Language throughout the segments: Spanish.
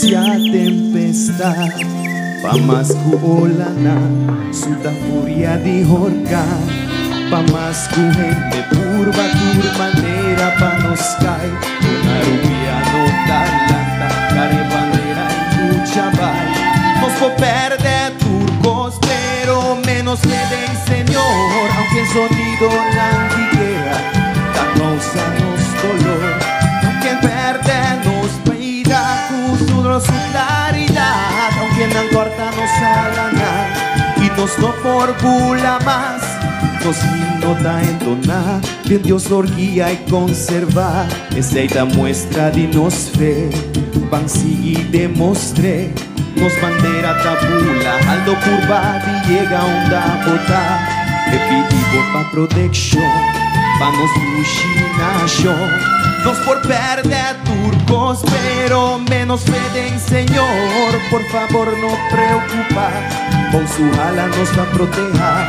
sia tempestad, pamasku olana, sudah furia di horkan, pamasku gente purba manera panoskai, una rubia no talanta, care bandera en lucha vai. Nos può perder turcos, pero menos le den Señor, aunque el sonido languidea, da causa-nos dolor, aunque perdernos peida, su claridad, aunque no corta nos alana y nos no formula más, nos nota entonar, que Dios nos guía y conserva, esta muestra de nos fe, van seguir demostre, nos bandera tabula, aldo curva y llega onda bota, que pedimos pa protection, pa nos luchinación. Nos por perder turcos, pero menos peden Señor, por favor no preocupa, con su ala nos va a proteger.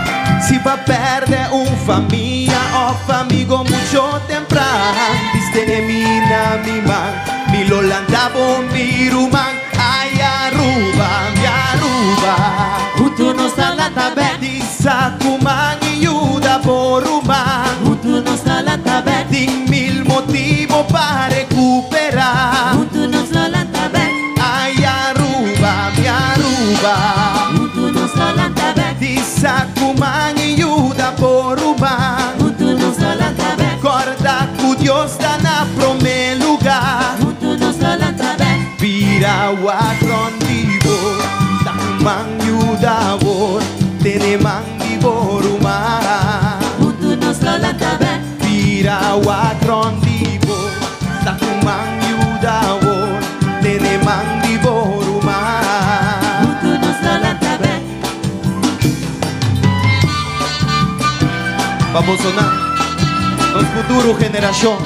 Si va a perder un familia o amigo mucho temprano, viste mi man, mi lolanda mi ruman, ay Aruba, mi Aruba. Junto nos a la tabet, disakuman y yuda por ruman. junto nos a la tabet, Din mil motivos para recuperar. junto nos a la tabet, Ay Aruba, mi Aruba. junto nos a la tabet, Disakuman y yuda por ruman. junto nos a la tabet, Corda cu Dios dan a primer lugar. junto nos a la tabet, Pira wakrondivo, takuman yudavor, teneman divoruma. junto nos a la tabet, Pira wakrondivo, takuman yudavor, teneman divoruma. junto nos a la tabet, Vamos sonar, nos futuro generación.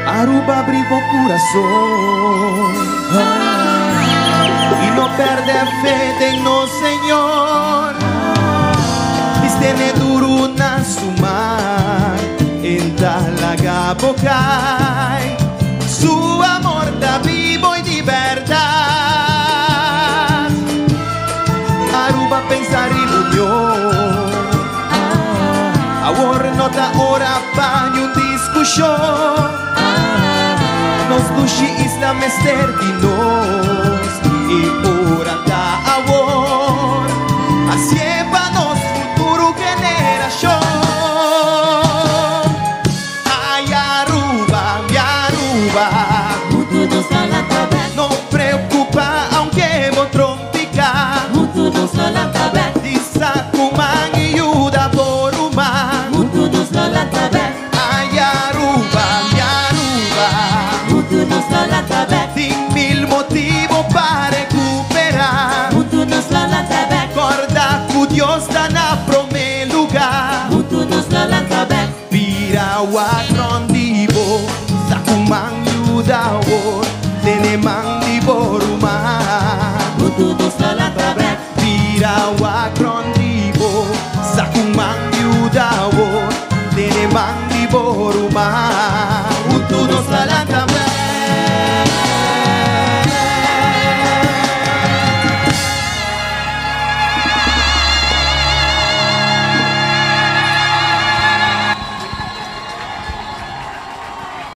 Aruba abrigo corazón y no perde fe en no Señor. Viste duro na sumar en talaga bocai, su amor da vivo y de verdad. Aruba pensar ilusión, ahora nota hora para un discusión. Nos dushi isla mester dinos y ora da awor, así va nos futuro generación. Ay Aruba, mi Aruba, junto nos a la tabet, no preocupa aunque vos trompica. junto nos a la tabet, Disakuman y yuda por human. junto nos a la tabet, Ay Aruba, mi Aruba. junto nos a la tabet, Sin mil motivos para recuperar. junto nos a la tabet, Corda cu Dios dan a primer lugar. junto nos a la tabet, Pira wakrondivo, sakuman yudawor, teneman divoruma. junto nos a la tabet, Pira wakrondivo, sakuman yudawor, teneman divoruma. Junto nos a la